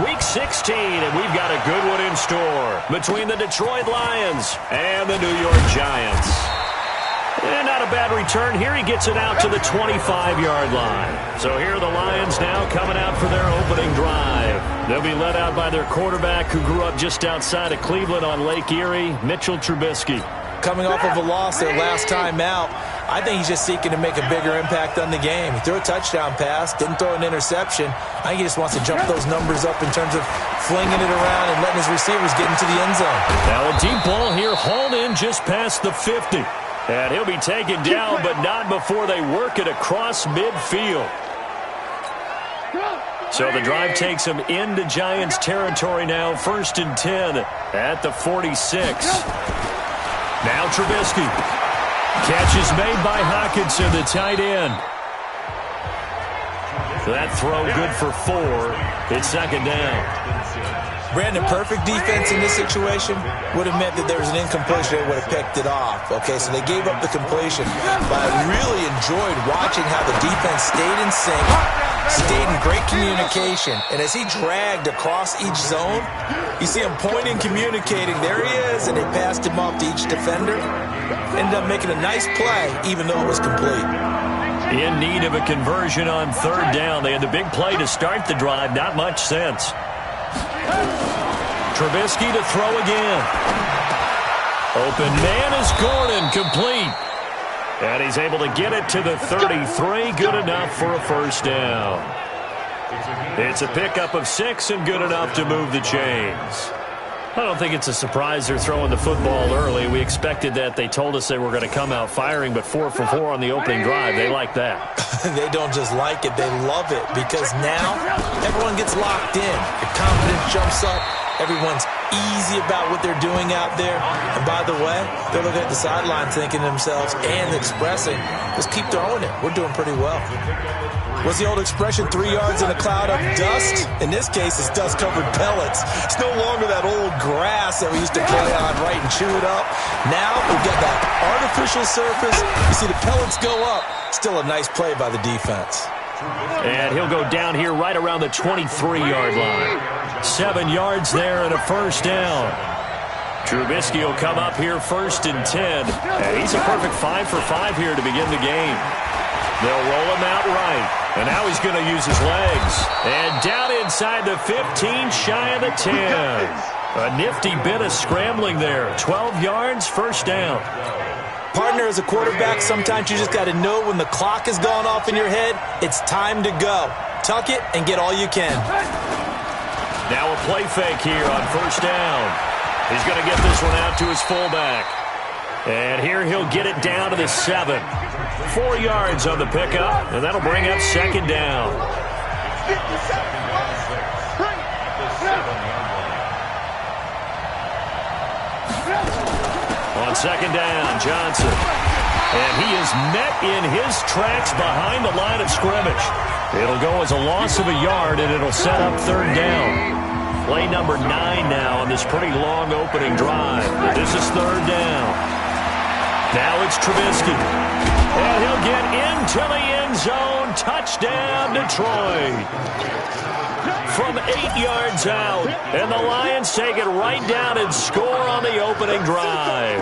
Week 16, and we've got a good one in store between the Detroit Lions and the New York Giants. And not a bad return here. He gets it out to the 25-yard line. So here are the Lions now coming out for their opening drive. They'll be led out by their quarterback who grew up just outside of Cleveland on Lake Erie, Mitchell Trubisky. Coming off of a loss their last time out, I think he's just seeking to make a bigger impact on the game. He threw a touchdown pass, didn't throw an interception. I think he just wants to jump those numbers up in terms of flinging it around and letting his receivers get into the end zone. Now a deep ball here hauled in just past the 50. And he'll be taken down, but not before they work it across midfield. So the drive takes him into Giants territory now, 1st and 10 at the 46. Now Trubisky. Catch is made by Hockenson, the tight end. That throw good for 4. It's 2nd down. Brandon, perfect defense in this situation would have meant that there was an incompletion that would have picked it off. Okay, so they gave up the completion. But I really enjoyed watching how the defense stayed in sync, stayed in great communication. And as he dragged across each zone, you see him pointing, communicating. There he is, and they passed him off to each defender. Ended up making a nice play, even though it was complete. In need of a conversion on 3rd down. They had the big play to start the drive. Not much sense. Trubisky to throw again. Open man is Gordon, complete. And he's able to get it to the 33. Good enough for a 1st down. It's a pickup of 6 and good enough to move the chains. I don't think it's a surprise they're throwing the football early. We expected that. They told us they were going to come out firing, but 4 for 4 on the opening drive. They like that. They don't just like it, they love it, because now everyone gets locked in. Your confidence jumps up. Everyone's easy about what they're doing out there. And by the way, they're looking at the sideline thinking to themselves and expressing, just keep throwing it. We're doing pretty well. What's the old expression, 3 yards in a cloud of dust? In this case, it's dust-covered pellets. It's no longer that old grass that we used to play on, right, and chew it up. Now we've got that artificial surface. You see the pellets go up. Still a nice play by the defense. And he'll go down here right around the 23-yard line. 7 yards there and a 1st down. Trubisky will come up here 1st and 10. And he's a perfect 5 for 5 here to begin the game. They'll roll him out right. And now he's going to use his legs. And down inside the 15, shy of the 10. A nifty bit of scrambling there. 12 yards, 1st down. Partner, as a quarterback, sometimes you just got to know when the clock has gone off in your head, it's time to go. Tuck it and get all you can. Now a play fake here on 1st down. He's going to get this one out to his fullback. And here he'll get it down to the 7. 4 yards on the pickup, and that'll bring up 2nd down. On 2nd down, Johnson. And he is met in his tracks behind the line of scrimmage. It'll go as a loss of a yard, and it'll set up 3rd down. Play number 9 now on this pretty long opening drive. This is 3rd down. Now it's Trubisky. And he'll get into the end zone. Touchdown, Detroit. From 8 yards out. And the Lions take it right down and score on the opening drive.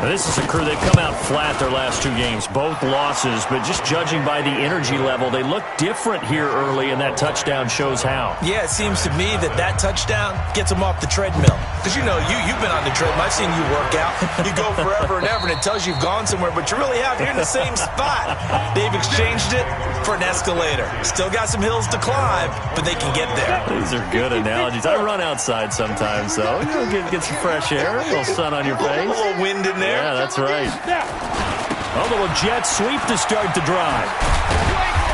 Now, this is a crew that come out flat their last 2 games, both losses, but just judging by the energy level, they look different here early, and that touchdown shows how. Yeah, it seems to me that touchdown gets them off the treadmill. Because, you know, you've been on the treadmill. I've seen you work out. You go forever and ever, and it tells you you've gone somewhere, but you really have. You're in the same spot. They've exchanged it for an escalator. Still got some hills to climb, but they can get there. These are good analogies. I run outside sometimes, though. Get some fresh air, a little sun on your face. A little wind in there. Yeah, that's right. A little jet sweep to start the drive.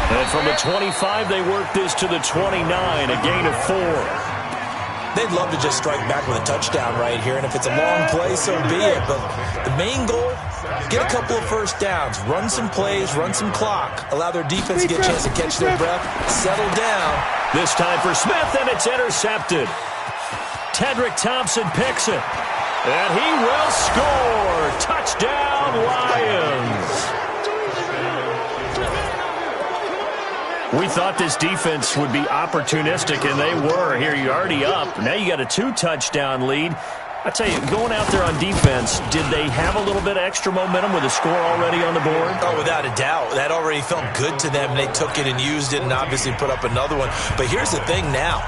And from the 25, they work this to the 29, a gain of 4. They'd love to just strike back with a touchdown right here, and if it's a long play, so be it. But the main goal, get a couple of 1st downs, run some plays, run some clock, allow their defense to get a chance to catch their breath, settle down. This time for Smith, and it's intercepted. Tedrick Thompson picks it. And he will score. Touchdown, Lions. We thought this defense would be opportunistic, and they were. Here, you're already up. Now you got a 2-touchdown lead. I tell you, going out there on defense, did they have a little bit of extra momentum with a score already on the board? Oh, without a doubt. That already felt good to them. They took it and used it and obviously put up another one. But here's the thing now.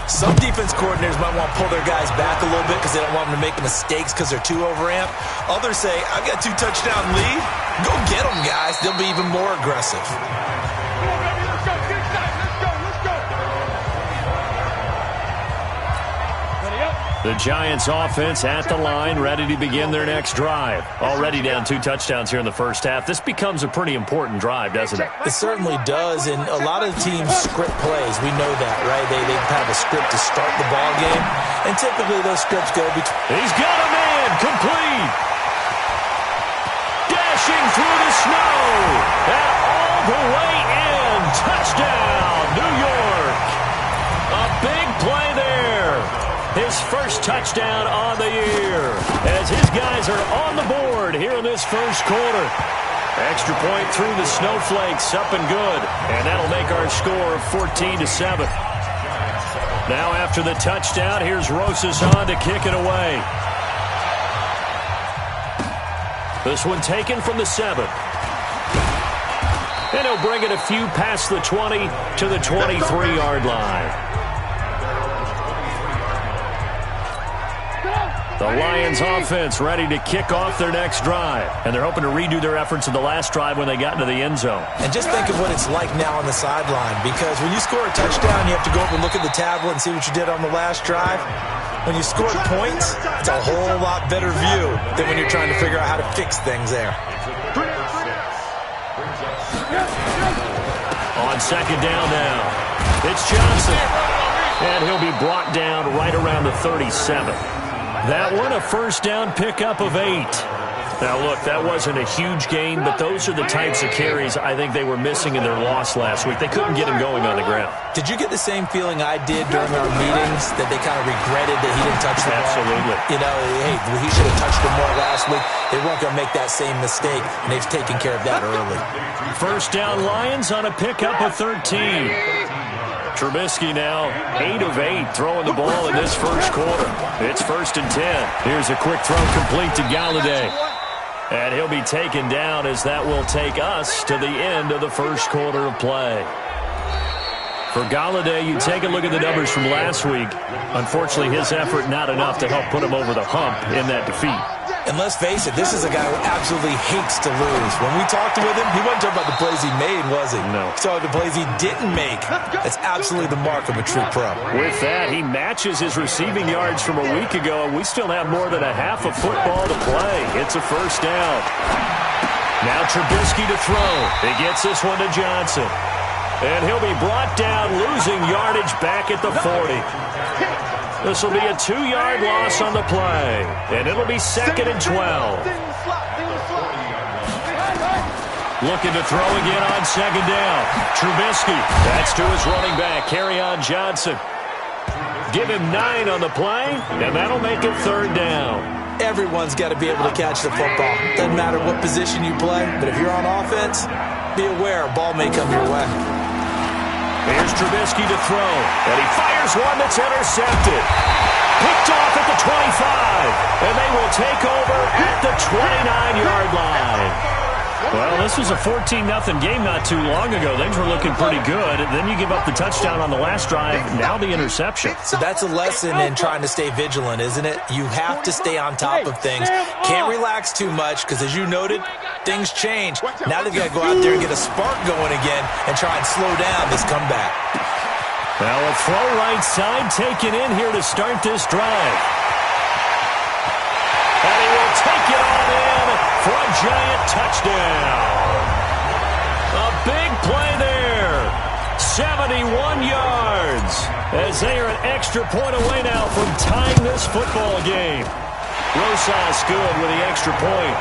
Some defense coordinators might want to pull their guys back a little bit because they don't want them to make mistakes because they're too overamped. Others say, I've got a 2-touchdown lead. Go get them, guys. They'll be even more aggressive. The Giants offense at the line, ready to begin their next drive. Already down 2 touchdowns here in the first half. This becomes a pretty important drive, doesn't it? It certainly does, and a lot of teams script plays. We know that, right? They have a script to start the ball game, and typically those scripts go between. He's got a man, complete. Dashing through the snow, and all the way in. Touchdown, New York. A big play there. His first touchdown on the year as his guys are on the board here in this first quarter. Extra point through the snowflakes, up and good. And that'll make our score 14-7. Now after the touchdown, here's Rosas on to kick it away. This one taken from the 7. And he'll bring it a few past the 20 to the 23-yard line. The Lions offense ready to kick off their next drive. And they're hoping to redo their efforts in the last drive when they got into the end zone. And just think of what it's like now on the sideline. Because when you score a touchdown, you have to go up and look at the tablet and see what you did on the last drive. When you scored points, it's a whole lot better view than when you're trying to figure out how to fix things there. On second down now, it's Johnson. And he'll be brought down right around the 37. That one, a first down pickup of 8. Now, look, that wasn't a huge gain, but those are the types of carries I think they were missing in their loss last week. They couldn't get him going on the ground. Did you get the same feeling I did during our meetings, that they kind of regretted that he didn't touch the ball? Absolutely. You know, hey, he should have touched him more last week. They weren't going to make that same mistake, and they've taken care of that early. First down Lions on a pickup of 13. Trubisky now 8 of 8 throwing the ball in this first quarter. It's 1st and 10. Here's a quick throw complete to Galladay. And he'll be taken down as that will take us to the end of the first quarter of play. For Galladay, you take a look at the numbers from last week. Unfortunately, his effort not enough to help put him over the hump in that defeat. And let's face it, this is a guy who absolutely hates to lose. When we talked with him, he wasn't talking about the plays he made, was he? No. He talked about the plays he didn't make. That's absolutely the mark of a true pro. With that, he matches his receiving yards from a week ago, and we still have more than a half of football to play. It's a first down. Now Trubisky to throw. He gets this one to Johnson. And he'll be brought down, losing yardage back at the 40. This will be a 2-yard loss on the play, and it'll be 2nd and 12. Looking to throw again on second down. Trubisky, that's to his running back, Kerryon Johnson. Give him 9 on the play, and that'll make it 3rd down. Everyone's got to be able to catch the football. Doesn't matter what position you play, but if you're on offense, be aware a ball may come your way. Here's Trubisky to throw, and he fires one that's intercepted. Picked off at the 25, and they will take over at the 29-yard line. Well, this was a 14-0 game not too long ago. Things were looking pretty good. Then you give up the touchdown on the last drive, now the interception. So that's a lesson in trying to stay vigilant, isn't it? You have to stay on top of things. Can't relax too much because, as you noted, things change. Now they've got to go out there and get a spark going again and try and slow down this comeback. Well, a throw right side taken in here to start this drive. And he will take it on in for a giant touchdown. A big play there. 71 yards as they are an extra point away now from tying this football game. Rosas good with the extra point.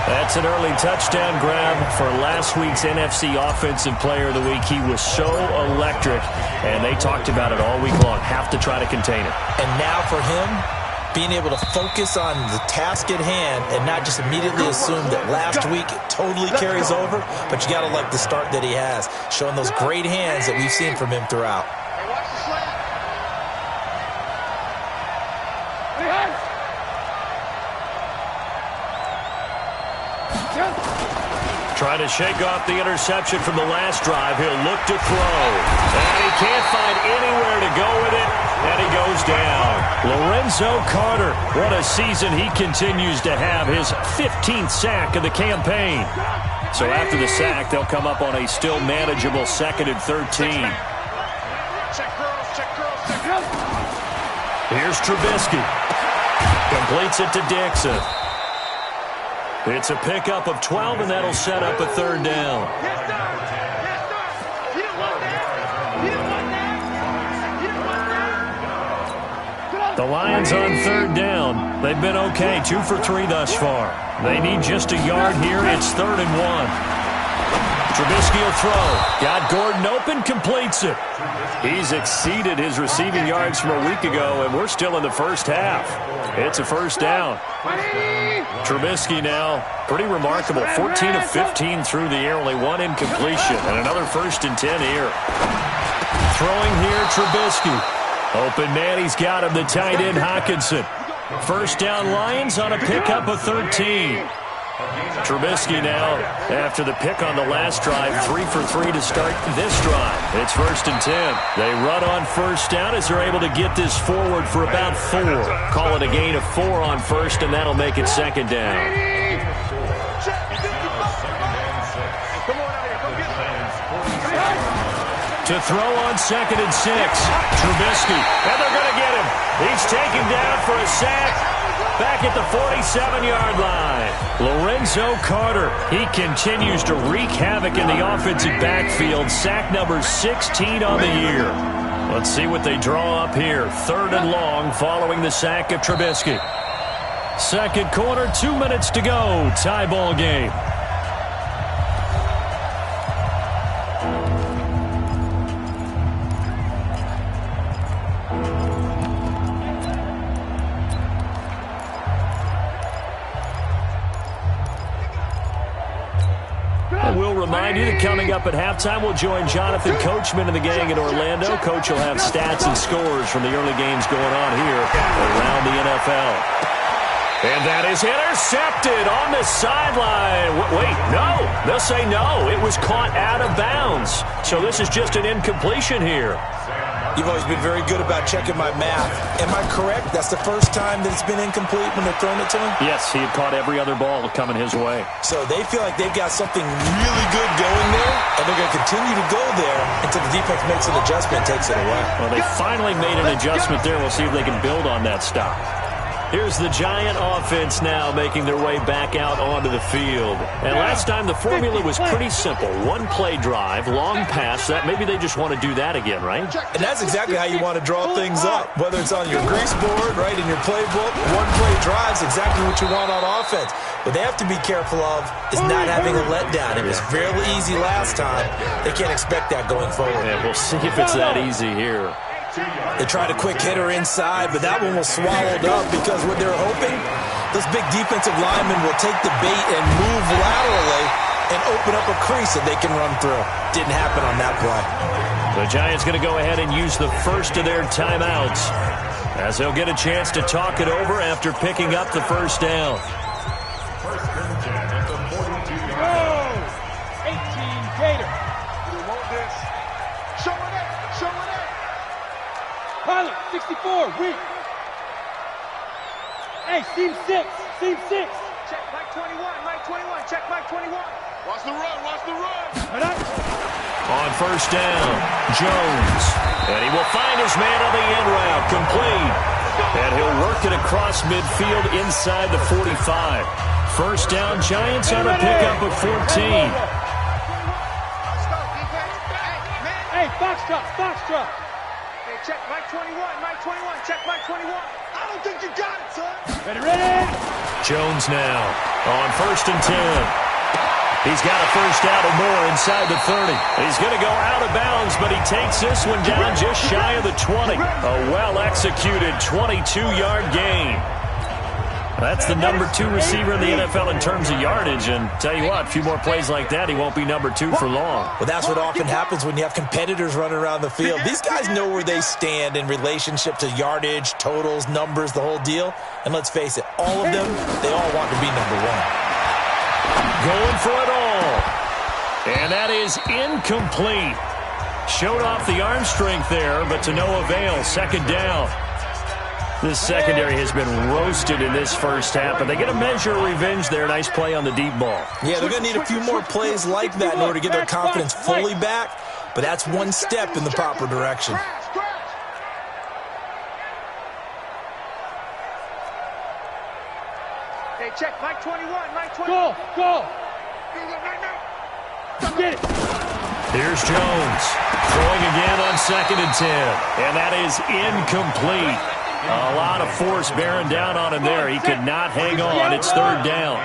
That's an early touchdown grab for last week's NFC Offensive Player of the Week. He was so electric, and they talked about it all week long. Have to try to contain it. And now for him, being able to focus on the task at hand and not just immediately assume that last week it totally carries over, but you got to like the start that he has, showing those great hands that we've seen from him throughout. Trying to shake off the interception from the last drive. He'll look to throw. And he can't find anywhere to go with it. And he goes down. Lorenzo Carter. What a season he continues to have. His 15th sack of the campaign. So after the sack, they'll come up on a still manageable 2nd and 13. Here's Trubisky. Completes it to Dixon. It's a pickup of 12, and that'll set up a 3rd down. The Lions on 3rd down. They've been okay, 2 for 3 thus far. They need just a yard here. It's 3rd and 1. Trubisky will throw. Got Gordon open, completes it. He's exceeded his receiving yards from a week ago, and we're still in the first half. It's a 1st down. Trubisky now, pretty remarkable. 14 of 15 through the air, only 1 incompletion, and another 1st and 10 here. Throwing here, Trubisky. Open man, he's got him, the tight end, Hockenson. 1st down, Lions on a pickup of 13. Trubisky now, after the pick on the last drive, 3 for 3 to start this drive. It's 1st and 10. They run on 1st down as they're able to get this forward for about 4. Call it a gain of 4 on 1st, and that'll make it 2nd down. To throw on 2nd and 6. Trubisky, and they're going to get him. He's taken down for a sack. Back at the 47-yard line. Lorenzo Carter, he continues to wreak havoc in the offensive backfield. Sack number 16 on the year. Let's see what they draw up here. 3rd and long following the sack of Trubisky. 2nd quarter, 2 minutes to go. Tie ball game. We'll remind you that coming up at halftime, we'll join Jonathan Coachman and the gang in Orlando. Coach will have stats and scores from the early games going on here around the NFL. And that is intercepted on the sideline. Wait, no. They'll say no. It was caught out of bounds. So this is just an incompletion here. You've always been very good about checking my math. Am I correct? That's the first time that it's been incomplete when they're throwing it to him? Yes, he had caught every other ball coming his way. So they feel like they've got something really good going there, and they're going to continue to go there until the defense makes an adjustment and takes it away. Well, they finally made an adjustment there. We'll see if they can build on that stop. Here's the Giant offense now making their way back out onto the field. And last time the formula was pretty simple. 1-play drive, long pass. That maybe they just want to do that again, right? And that's exactly how you want to draw things up. Whether it's on your grease board, right, in your playbook, 1-play drive's exactly what you want on offense. What they have to be careful of is not having a letdown. It was fairly easy last time. They can't expect that going forward. Yeah, we'll see if it's that easy here. They tried a quick hitter inside, but that one was swallowed up because what they're hoping, those big defensive linemen will take the bait and move laterally and open up a crease that they can run through. Didn't happen on that play. The Giants going to go ahead and use the first of their timeouts as they'll get a chance to talk it over after picking up the 1st down. 18 Gator. Pilot, 64, weak. Hey, seam 6, seam 6. Check Mike 21, check Mike 21. Watch the run. On 1st down, Jones. And he will find his man on the end route, complete. And he'll work it across midfield inside the 45. 1st down, Giants on a pickup of 14. Hey, Foxtrot. Check Mike 21, check Mike 21. I don't think you got it, son. Ready. Jones now on 1st and 10. He's got a first out or more inside the 30. He's going to go out of bounds, but he takes this one down just shy of the 20. A well-executed 22-yard gain. That's the number 2 receiver in the NFL in terms of yardage, and tell you what, a few more plays like that, he won't be number 2 for long. Well, that's what often happens when you have competitors running around the field. These guys know where they stand in relationship to yardage, totals, numbers, the whole deal. And let's face it, all of them, they all want to be number 1. Going for it all. And that is incomplete. Showed off the arm strength there, but to no avail. Second down. This secondary has been roasted in this first half, but they get a measure of revenge there. Nice play on the deep ball. Yeah, they're going to need a few more plays like that in order to get their confidence fully back, but that's one step in the proper direction. Hey, check, Mike 21, Mike 21. Go! Get it! Here's Jones. Throwing again on 2nd and 10. And that is incomplete. A lot of force bearing down on him there. He could not hang on. It's 3rd down.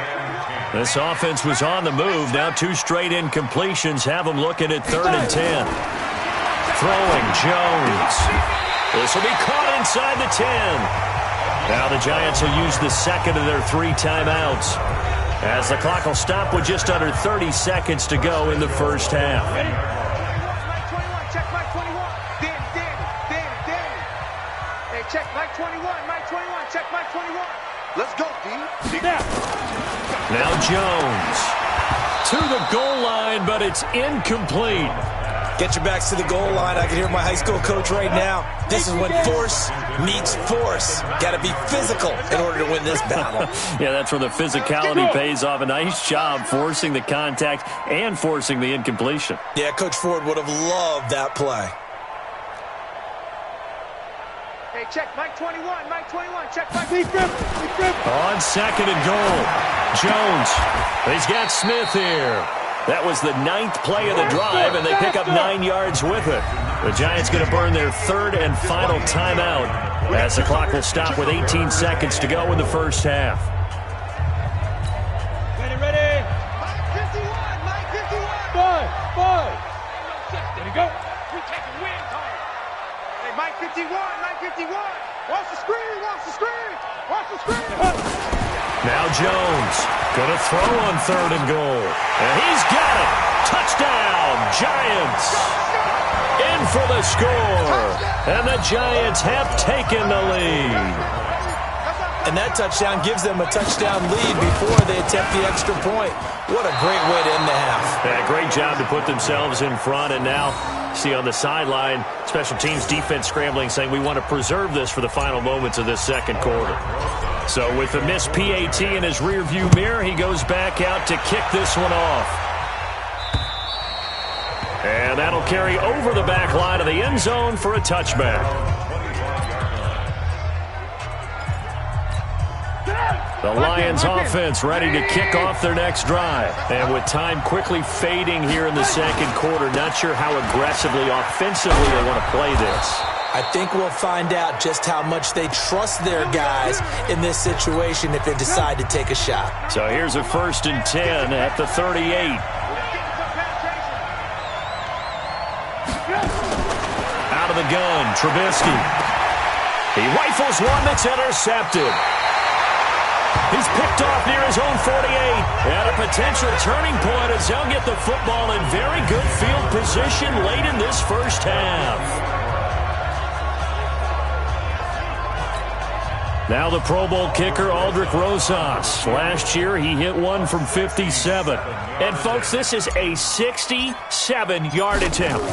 This offense was on the move. Now 2 straight incompletions have them looking at 3rd and 10. Throwing Jones. This will be caught inside the 10. Now the Giants will use the second of their 3 timeouts, as the clock will stop with just under 30 seconds to go in the first half. Mike 21, check Mike 21. Danny. Hey, check Mike 21, check Mike 21. Let's go, D. Now Jones to the goal line, but it's incomplete. Get your backs to the goal line. I can hear my high school coach right now. This is when force meets force. Got to be physical in order to win this battle. Yeah, that's where the physicality pays off. A nice job forcing the contact and forcing the incompletion. Yeah, Coach Ford would have loved that play. Hey, check Mike 21, check Mike. On 2nd and goal, Jones. He's got Smith here. That was the 9th play of the drive, and they pick up 9 yards with it. The Giants going to burn their 3rd and final timeout, as the clock will stop with 18 seconds to go in the first half. Ready. Mike 51. 5. Ready, go. We taking win time. Hey, Mike 51. Watch the screen. Now Jones going to throw on 3rd and goal. And he's got it. Touchdown, Giants. In for the score. And the Giants have taken the lead. And that touchdown gives them a touchdown lead before they attempt the extra point. What a great way to end the half. Yeah, great job to put themselves in front. And now, see on the sideline, special teams defense scrambling, saying we want to preserve this for the final moments of this second quarter. So with the missed PAT in his rearview mirror, he goes back out to kick this one off. And that'll carry over the back line of the end zone for a touchback. The Lions offense ready to kick off their next drive. And with time quickly fading here in the second quarter, not sure how aggressively, offensively they want to play this. I think we'll find out just how much they trust their guys in this situation if they decide to take a shot. So here's a 1st and 10 at the 38. Out of the gun, Trubisky. He rifles one that's intercepted. He's picked off near his own 48. And a potential turning point as they'll get the football in very good field position late in this first half. Now the Pro Bowl kicker, Aldrick Rosas. Last year, he hit one from 57. And, folks, this is a 67-yard attempt.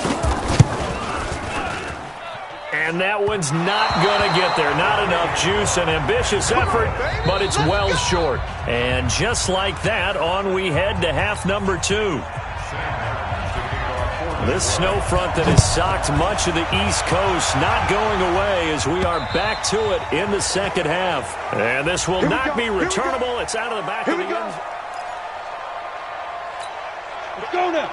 And that one's not going to get there. Not enough juice, an ambitious effort, but it's well short. And just like that, on we head to half number 2. This snow front that has socked much of the East Coast not going away as we are back to it in the second half. And this will not be returnable. It's out of the back of the end zone.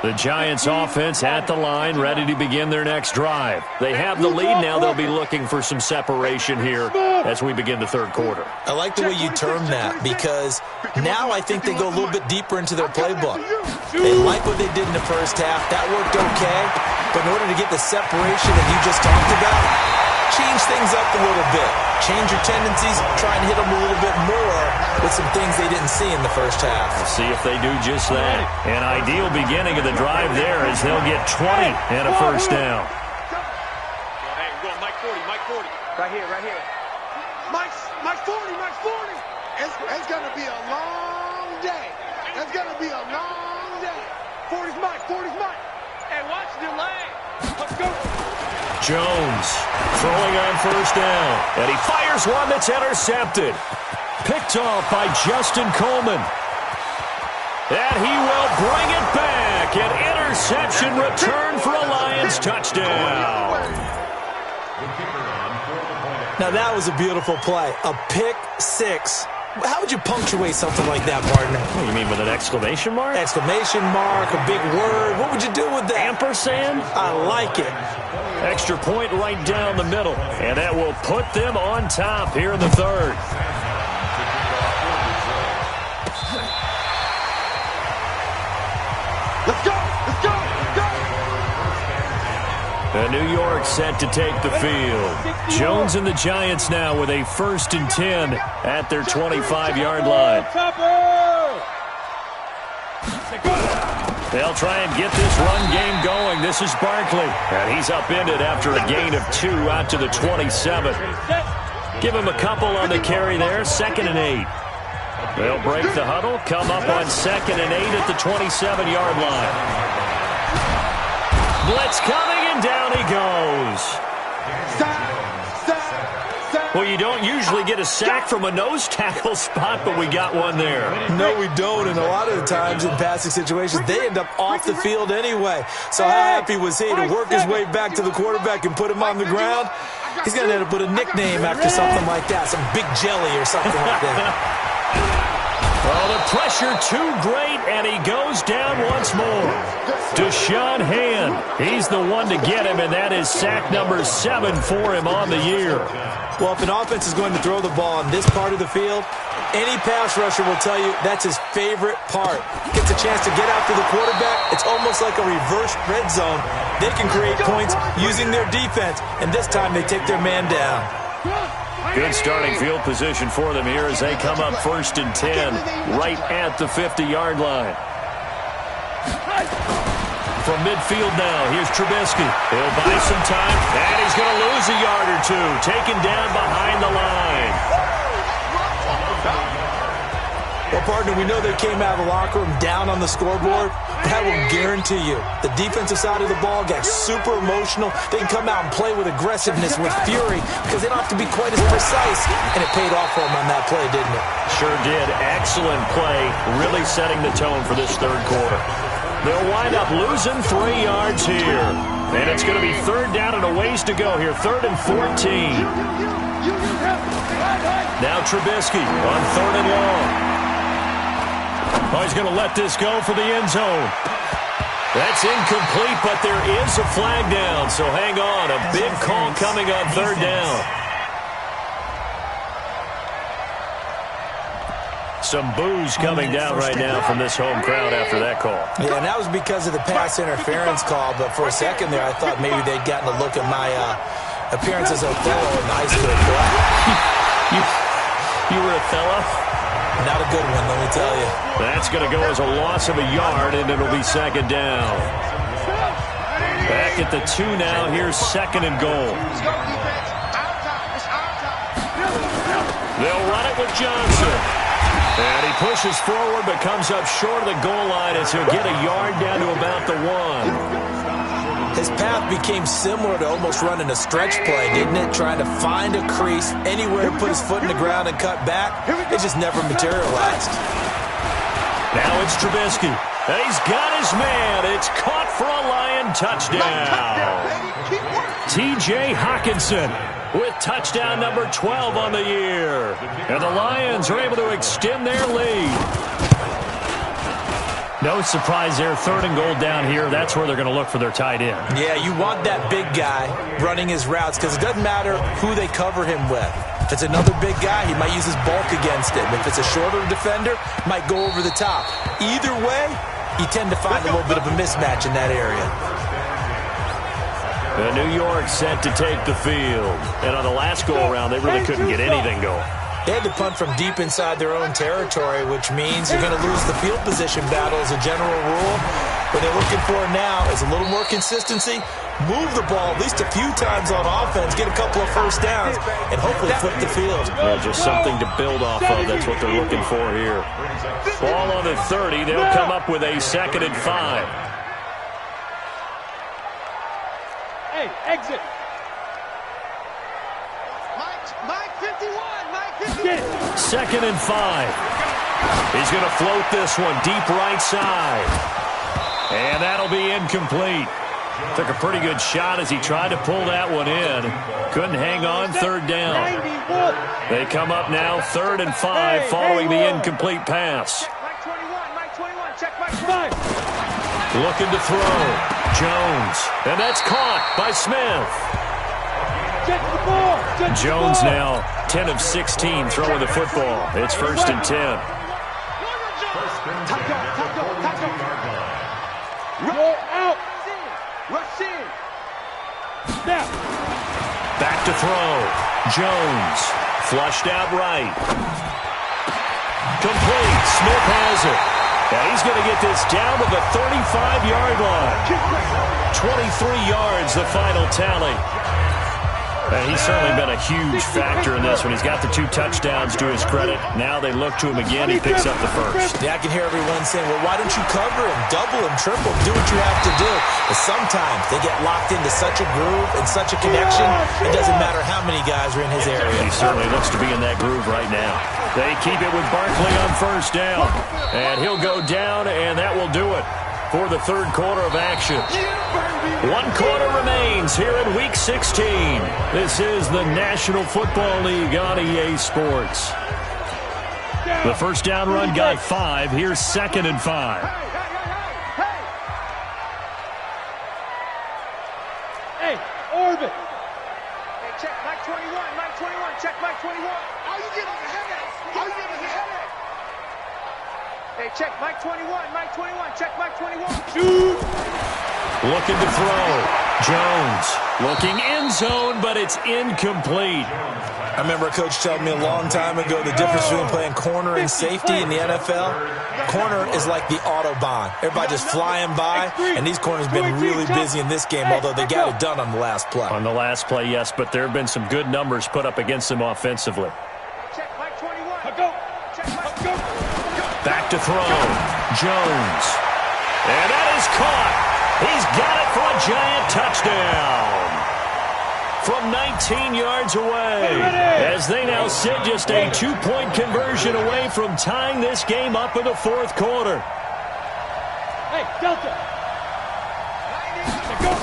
The Giants offense at the line, ready to begin their next drive. They have the lead now. They'll be looking for some separation here as we begin the third quarter. I like the way you term that, because now I think they go a little bit deeper into their playbook. They like what they did in the first half. That worked okay. But in order to get the separation that you just talked about, change things up a little bit. Change your tendencies, try and hit them a little bit more with some things they didn't see in the first half. We'll see if they do just that. An ideal beginning of the drive there as they'll get 20 and a first down. Hey, we're going Mike 40, Mike 40. Right here, right here. Mike 40, Mike 40. It's going to be a long day. It's going to be a long day. 40's Mike, 40's Mike. Hey, watch the leg. Let's go. Jones throwing on first down, and he fires one that's intercepted. Picked off by Justin Coleman. And he will bring it back. An interception return for a Lions touchdown. Now that was a beautiful play. A pick six. How would you punctuate something like that, partner? What do you mean, with an exclamation mark? Exclamation mark, a big word. What would you do with that? Ampersand? I like it. Extra point right down the middle. And that will put them on top here in the third. Let's go, let's go, let's go. And New York set to take the field. Jones and the Giants now with a 1st and 10 at their 25-yard line. They'll try and get this run game going. This is Barkley. And he's upended after a gain of 2 out to the 27. Give him a couple on the carry there. 2nd and 8. They'll break the huddle, come up on 2nd and 8 at the 27-yard line. Blitz coming, and down he goes. Well, you don't usually get a sack from a nose tackle spot, but we got one there. No, we don't, and a lot of the times in passing situations, they end up off the field anyway. So how happy was he to work his way back to the quarterback and put him on the ground? He's going to end up with a nickname after something like that, some Big Jelly or something like that. Well, the pressure too great, and he goes down once more. Deshaun Hand, he's the one to get him, and that is sack number 7 for him on the year. Well, if an offense is going to throw the ball on this part of the field, any pass rusher will tell you that's his favorite part. Gets a chance to get after the quarterback. It's almost like a reverse red zone. They can create points using their defense, and this time they take their man down. Good starting field position for them here as they come up 1st and 10 right at the 50-yard line. From midfield now, here's Trubisky. He'll buy some time, and he's going to lose a yard or two. Taken down behind the line. Well, partner, we know they came out of the locker room down on the scoreboard, but I will guarantee you the defensive side of the ball got super emotional. They can come out and play with aggressiveness, with fury, because they don't have to be quite as precise, and it paid off for them on that play, didn't it? Sure did. Excellent play, really setting the tone for this third quarter. They'll wind up losing 3 yards here, and it's going to be 3rd down and a ways to go here, 3rd and 14. Now Trubisky on 3rd and long. Oh, he's going to let this go for the end zone. That's incomplete, but there is a flag down, so hang on. A big call coming on 3rd down. Some boos coming down right now from this home crowd after that call. Yeah, and that was because of the pass interference call, but for a second there I thought maybe they'd gotten a look at my appearance as Othello in high school. You were Othello? Not a good one, let me tell you. That's going to go as a loss of a yard, and it'll be 2nd down. Back at the 2 now. Here's 2nd and goal. They'll run it with Johnson. And he pushes forward but comes up short of the goal line as he'll get a yard down to about the 1. His path became similar to almost running a stretch play, didn't it? Trying to find a crease, anywhere to put his foot in the ground and cut back. It just never materialized. Now it's Trubisky. And he's got his man. It's caught for a Lion touchdown. T.J. Hawkinson with touchdown number 12 on the year. And the Lions are able to extend their lead. No surprise there. 3rd and goal down here. That's where they're going to look for their tight end. Yeah, you want that big guy running his routes because it doesn't matter who they cover him with. If it's another big guy, he might use his bulk against him. If it's a shorter defender, might go over the top. Either way, you tend to find a little bit of a mismatch in that area. New York set to take the field. And on the last go-around, they really couldn't get anything going. They had to punt from deep inside their own territory, which means you're going to lose the field position battle as a general rule. What they're looking for now is a little more consistency, move the ball at least a few times on offense, get a couple of first downs, and hopefully flip the field. Yeah, just something to build off of. That's what they're looking for here. Ball on the 30. They'll come up with a 2nd and 5. Hey, exit. Mike 51. Mike 51. 2nd and 5. He's going to float this one deep right side. And that'll be incomplete. Took a pretty good shot as he tried to pull that one in. Couldn't hang on. 3rd down. They come up now 3rd and 5 following the incomplete pass. Mike 21. Check Mike 5. Looking to throw. Jones. And that's caught by Smith. Jones now 10 of 16 throwing the football. It's 1st and 10. Roll out. Rush in. Snap. Back to throw. Jones. Flushed out right. Complete. Smith has it. And he's going to get this down to the 35-yard line. 23 yards, the final tally. And he's certainly been a huge factor in this one. He's got the 2 touchdowns to his credit. Now they look to him again. He picks up the 1st. Yeah, I can hear everyone saying, well, why don't you cover him, double him, triple him, do what you have to do. But sometimes they get locked into such a groove and such a connection, it doesn't matter how many guys are in his area. He certainly looks to be in that groove right now. They keep it with Barkley on 1st down. And he'll go down, and that will do it for the 3rd quarter of action. 1 quarter remains here in Week 16. This is the National Football League on EA Sports. The 1st down run got 5. Here's 2nd and 5. Hey, orbit. Hey, check Mike 21. Mike 21. Check Mike 21. Are you giving a headache? Are you giving a headache? Hey, check Mike 21. Mike 21. Check Mike 21. Shoot. Looking to throw. Jones looking end zone, but it's incomplete. I remember a coach telling me a long time ago the difference between playing corner and safety in the NFL. Corner is like the Autobahn. Everybody just flying by, and these corners have been really busy in this game, although they got it done on the last play. On the last play, yes, but there have been some good numbers put up against them offensively. Check Mike 21. Go. Check Mike 21. Back to throw. Jones. And that is caught. He's got it for a giant touchdown. From 19 yards away. As they now sit just a 2-point conversion away from tying this game up in the 4th quarter. Hey, Delta. Go.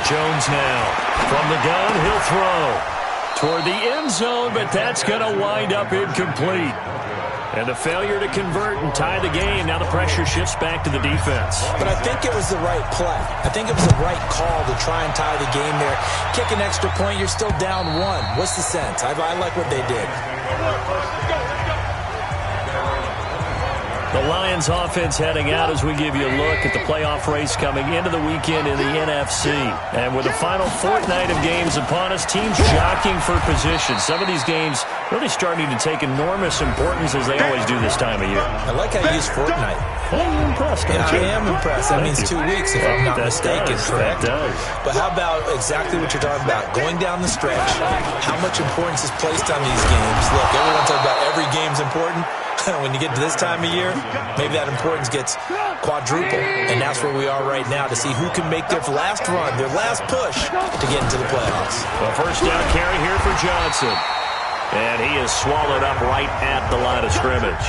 Jones now. From the gun, he'll throw. Toward the end zone, but that's going to wind up incomplete. And a failure to convert and tie the game. Now the pressure shifts back to the defense. But I think it was the right play. I think it was the right call to try and tie the game there. Kick an extra point, you're still down 1. What's the sense? I like what they did. The Lions offense heading out as we give you a look at the playoff race coming into the weekend in the NFC. And with the final fortnight of games upon us, teams jockeying for position. Some of these games really starting to take enormous importance as they always do this time of year. I like how you use Fortnite. Well, you're impressed, aren't you? I am impressed. That means 2 weeks, if I'm not mistaken, correct? That does. But how about exactly what you're talking about? Going down the stretch, how much importance is placed on these games? Look, everyone talks about every game's important. When you get to this time of year, maybe that importance gets quadrupled. And that's where we are right now to see who can make their last run, their last push to get into the playoffs. A 1st down carry here for Johnson. And he is swallowed up right at the line of scrimmage.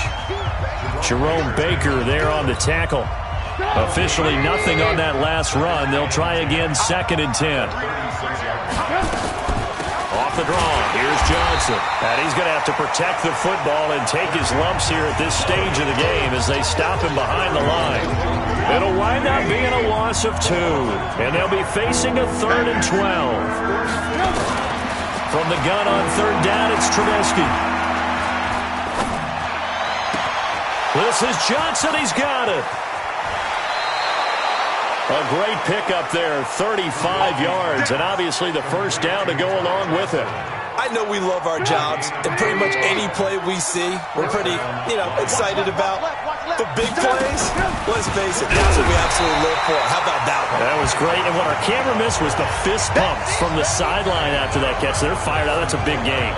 Jerome Baker there on the tackle. Officially nothing on that last run. They'll try again 2nd and 10. Off the draw, here's Johnson. And he's going to have to protect the football and take his lumps here at this stage of the game as they stop him behind the line. It'll wind up being a loss of 2, and they'll be facing a 3rd and 12. From the gun on 3rd down, it's Trubisky. This is Johnson. He's got it. A great pickup there, 35 yards, and obviously the first down to go along with it. I know we love our jobs, and pretty much any play we see, we're pretty, excited about. But big plays, let's face it, that's what we absolutely live for. How about that one? That was great, and what our camera missed was the fist pumps from the sideline after that catch. They're fired out. That's a big game.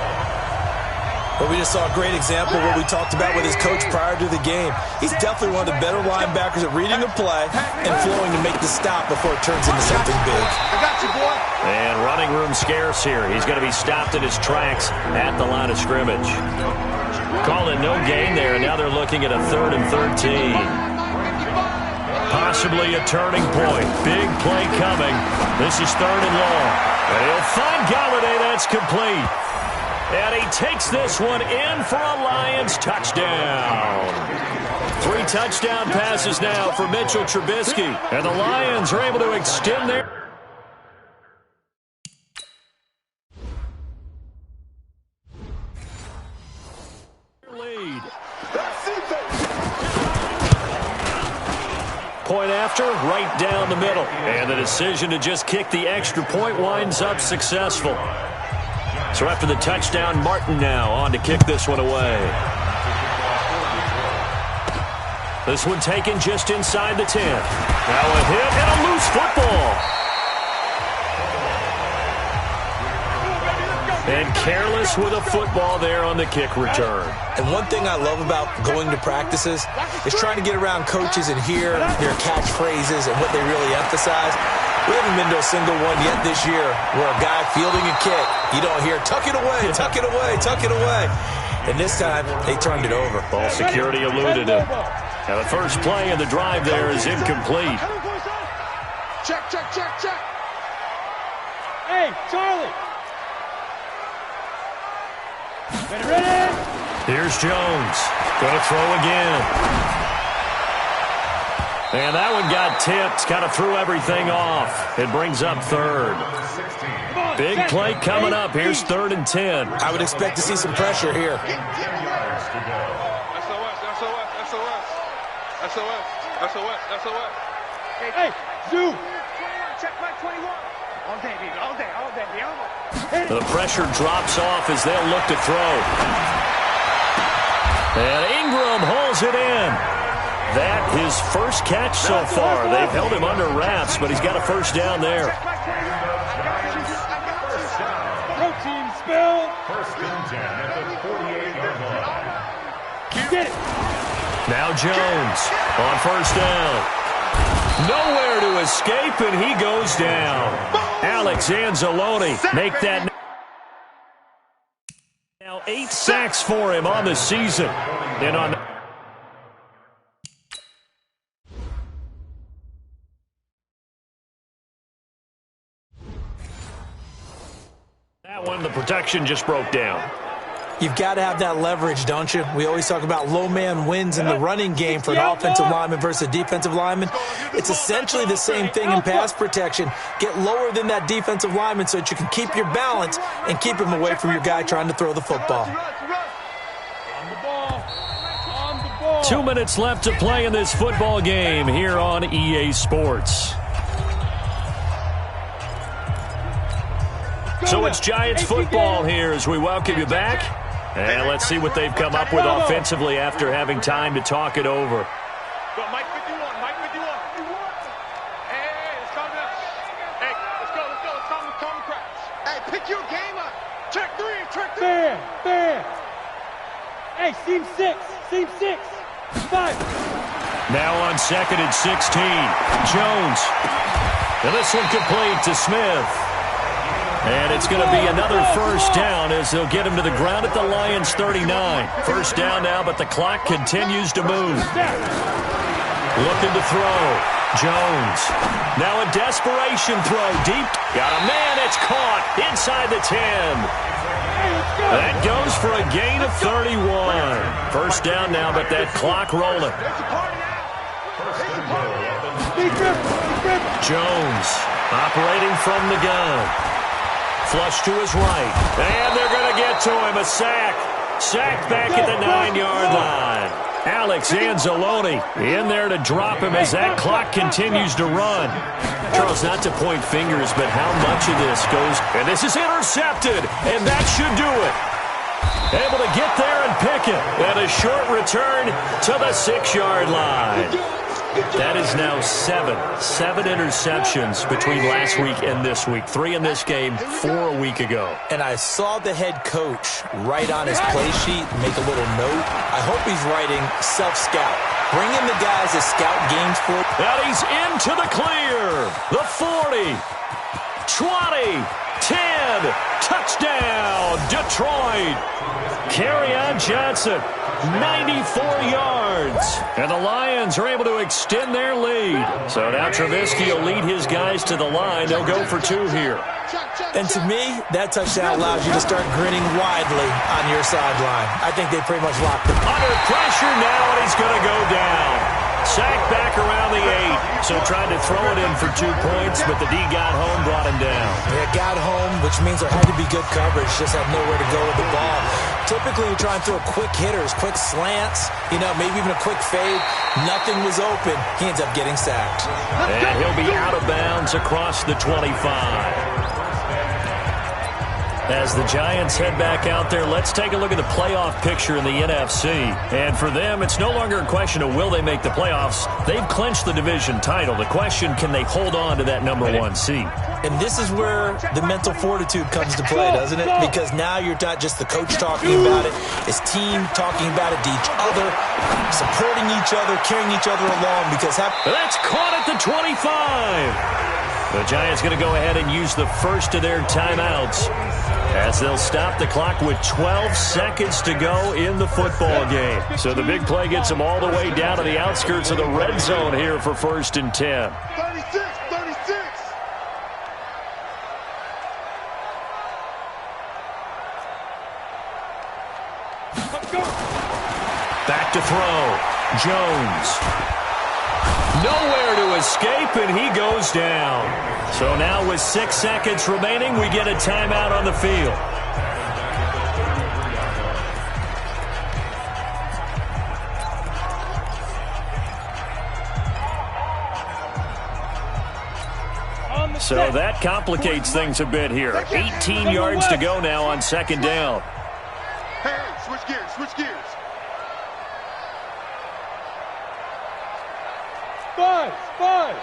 But we just saw a great example of what we talked about with his coach prior to the game. He's definitely one of the better linebackers at reading the play and flowing to make the stop before it turns into something big. I got you, boy. And running room scarce here. He's going to be stopped in his tracks at the line of scrimmage. Calling no gain there, and now they're looking at a 3rd and 13. Possibly a turning point. Big play coming. This is 3rd and long. And he'll find Galladay. That's complete. And he takes this one in for a Lions touchdown. 3 touchdown passes now for Mitchell Trubisky. And the Lions are able to extend their lead. Point after, right down the middle. And the decision to just kick the extra point winds up successful. So after the touchdown, Martin now on to kick this one away. This one taken just inside the 10. Now a hit and a loose football. And careless with a football there on the kick return. And one thing I love about going to practices is trying to get around coaches and hear their catchphrases and what they really emphasize. We haven't been to a single one yet this year where a guy fielding a kick, you don't hear, tuck it away, tuck it away, tuck it away. And this time, they turned it over. Ball security eluded him. Now the first play of the drive there is incomplete. Check, check, check, check. Hey, Charlie. Ready? Here's Jones. Going to throw again. And that one got tipped, kind of threw everything off. It brings up 3rd. Big play coming up. Here's 3rd and 10. I would expect to see some pressure here. SOS. Hey, Zoo. Check my 21. All day, baby, all day, all day, all day. The pressure drops off as they'll look to throw. And Ingram hauls it in. That his first catch so far. They've held him under wraps, but he's got a first down there. Protein spill. 1st and 10 at the 48-yard line. Get it. Now Jones on first down. Nowhere to escape, and he goes down. Alex Anzalone make that. Now 8 sacks for him on the season. And on that one, the protection just broke down. You've got to have that leverage, don't you? We always talk about low man wins in the running game for an offensive lineman versus a defensive lineman. It's essentially the same thing in pass protection. Get lower than that defensive lineman so that you can keep your balance and keep him away from your guy trying to throw the football. On the ball. 2 minutes left to play in this football game here on EA Sports. So it's Giants football here as we welcome you back. And let's see what they've come up with offensively after having time to talk it over. Go, Mike 51, Mike 51. Hey, let's calm down. Hey, let's go. Let's calm the crowds. Hey, pick your game up. Check 3, check 3. Fair. Hey, seam 6. 5. Now on 2nd and 16. Jones. And this one complete to Smith. And it's going to be another first down as they'll get him to the ground at the Lions 39. First down now, but the clock continues to move. Looking to throw. Jones. Now a desperation throw deep. Got a man. It's caught. inside the 10. That goes for a gain of 31. First down now, but that clock rolling. Jones operating from the gun. Flush to his right. And they're going to get to him. A sack. Sacked back at the 9-yard line. Alex Anzalone in there to drop him as that clock continues to run. Charles, not to point fingers, but how much of this goes, and this is intercepted, and that should do it. Able to get there and pick it, and a short return to the 6-yard line. That is now seven interceptions between last week and this week. 3 in this game, 4 a week ago. And I saw the head coach write on his play sheet, make a little note. I hope he's writing self-scout. Bring in the guys that scout games for. And he's into the clear. The 40, 20, 10, touchdown, Detroit. Kerryon Johnson, 94 yards. And the Lions are able to extend their lead. So now Trubisky will lead his guys to the line. They'll go for 2 here. And to me, that touchdown allows you to start grinning widely on your sideline. I think they pretty much locked him. Under pressure now, and he's going to go down. Sacked back around the 8. So tried to throw it in for 2 points, but the D got home, brought him down. Yeah, got home, which means there had to be good coverage. Just had nowhere to go with the ball. Typically, you try and throw quick hitters, quick slants, maybe even a quick fade. Nothing was open. He ends up getting sacked. And he'll be out of bounds across the 25. As the Giants head back out there, let's take a look at the playoff picture in the NFC. And for them, it's no longer a question of will they make the playoffs. They've clinched the division title. The question, can they hold on to that number 1 seed? And this is where the mental fortitude comes to play, doesn't it? Because now you're not just the coach talking about it. It's team talking about it to each other, supporting each other, carrying each other along. Because that's caught at the 25. The Giants going to go ahead and use the first of their timeouts as they'll stop the clock with 12 seconds to go in the football game. So the big play gets them all the way down to the outskirts of the red zone here for 1st and 10. 36. Back to throw. Jones. Nowhere to escape, and he goes down. So now with 6 seconds remaining, we get a timeout on the field. So that complicates things a bit here. 18 yards to go now on 2nd down. Hey, switch gears. 5.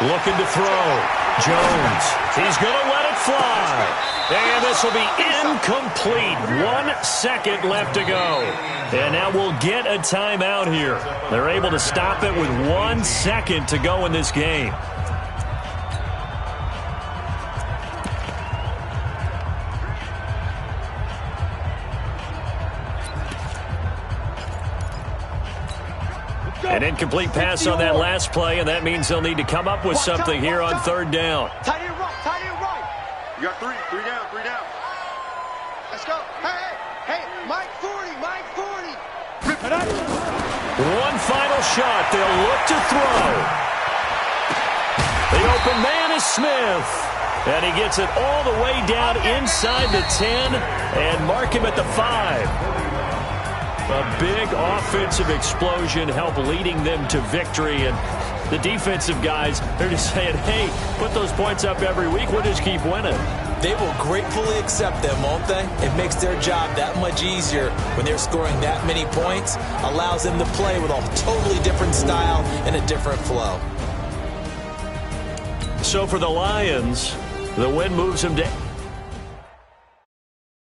Looking to throw. Jones. He's going to let it fly. And this will be incomplete. 1 second left to go. And now we'll get a timeout here. They're able to stop it with 1 second to go in this game. An incomplete pass on that last play, and that means they'll need to come up with something here on 3rd down. Tight end right. You got 3 down. Let's go. Hey, Mike 40. Rip it up. One final shot. They'll look to throw. The open man is Smith. And he gets it all the way down inside the 10 and mark him at the 5. A big offensive explosion helped leading them to victory. And the defensive guys, they're just saying, hey, put those points up every week. We'll just keep winning. They will gratefully accept them, won't they? It makes their job that much easier when they're scoring that many points. Allows them to play with a totally different style and a different flow. So for the Lions, the win moves them to